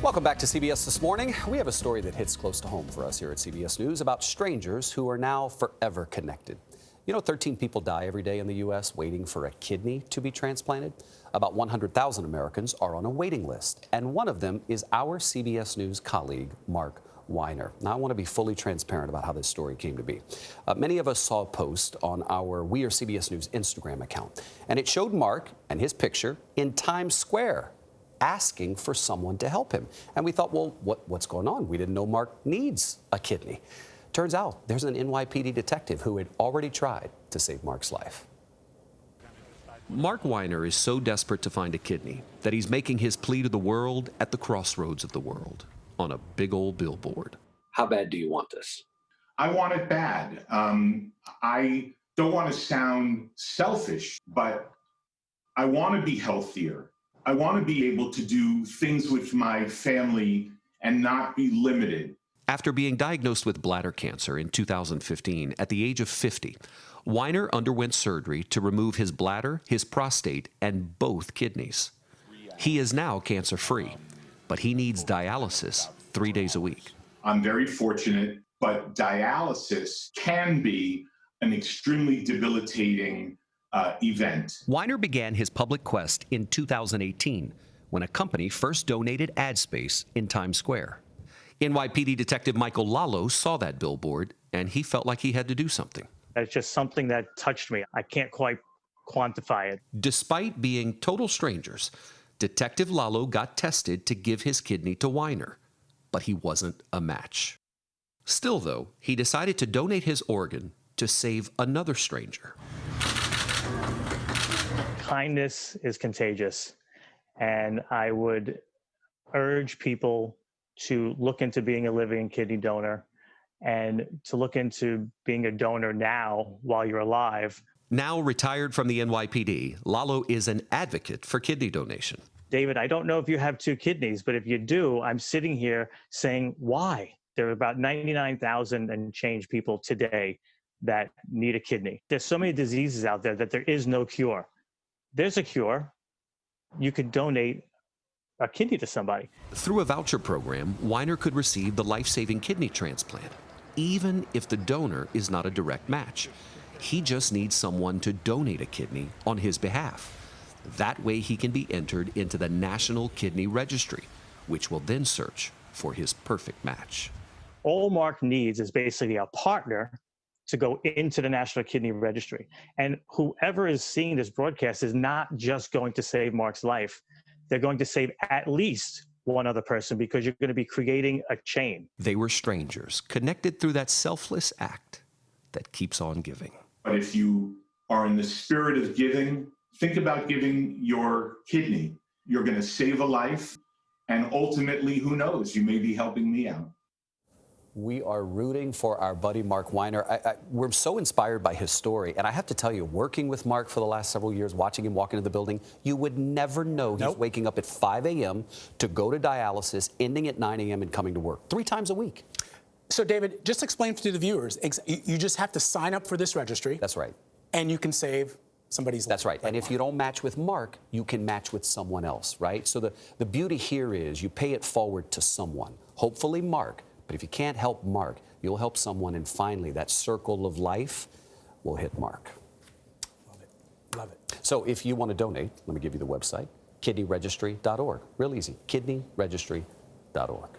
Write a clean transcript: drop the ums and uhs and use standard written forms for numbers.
Welcome back to CBS This Morning. We have a story that hits close to home for us here at CBS News about strangers who are now forever connected. You know, 13 people die every day in the U.S. waiting for a kidney to be transplanted. About 100,000 Americans are on a waiting list, and one of them is our CBS News colleague, Marc Weiner. Now, I want to be fully transparent about how this story came to be. Many of us saw a post on our We Are CBS News Instagram account, and it showed Marc and his picture in Times Square, asking for someone to help him. And we thought, well, what's going on? We didn't know Marc needs a kidney. Turns out there's an NYPD detective who had already tried to save Marc's life. Marc Weiner is so desperate to find a kidney that he's making his plea to the world at the crossroads of the world on a big old billboard. How bad do you want this? I want it bad. I don't want to sound selfish, but I want to be healthier. I want to be able to do things with my family and not be limited. After being diagnosed with bladder cancer in 2015 at the age of 50, Weiner underwent surgery to remove his bladder, his prostate, and both kidneys. He is now cancer-free, but he needs dialysis 3 days a week. I'm very fortunate, but dialysis can be an extremely debilitating event. Weiner began his public quest in 2018 when a company first donated ad space in Times Square. NYPD Detective Michael Lalo saw that billboard, and he felt like he had to do something. It's just something that touched me. I can't quite quantify it. Despite being total strangers, Detective Lalo got tested to give his kidney to Weiner, but he wasn't a match. Still, though, he decided to donate his organ to save another stranger. Kindness is contagious, and I would urge people to look into being a living kidney donor and to look into being a donor now while you're alive. Now retired from the NYPD, Lalo is an advocate for kidney donation. David, I don't know if you have 2 kidneys, but if you do, I'm sitting here saying, why? There are about 99,000 and change people today that need a kidney. There's so many diseases out there that there is no cure. There's a cure. You could donate a kidney to somebody. Through a voucher program, Weiner could receive the life-saving kidney transplant, even if the donor is not a direct match. He just needs someone to donate a kidney on his behalf. That way he can be entered into the National Kidney Registry, which will then search for his perfect match. All Marc needs is basically a partner to go into the National Kidney Registry. And whoever is seeing this broadcast is not just going to save Marc's life. They're going to save at least one other person, because you're going to be creating a chain. They were strangers, connected through that selfless act that keeps on giving. But if you are in the spirit of giving, think about giving your kidney. You're going to save a life, and ultimately, who knows, you may be helping me out. We are rooting for our buddy Marc Weiner. We're so inspired by his story. And I have to tell you, working with Marc for the last several years, watching him walk into the building, you would never know he's waking up at 5 a.m. to go to dialysis, ending at 9 a.m. and coming to work 3 times a week. So, David, just explain to the viewers, you just have to sign up for this registry. That's right. And you can save somebody's life. That's right. And if you don't match with Marc, you can match with someone else, right? So the beauty here is you pay it forward to someone, hopefully Marc. But if you can't help Marc, you'll help someone, and finally that circle of life will hit Marc. Love it. Love it. So if you want to donate, let me give you the website, kidneyregistry.org. Real easy, kidneyregistry.org.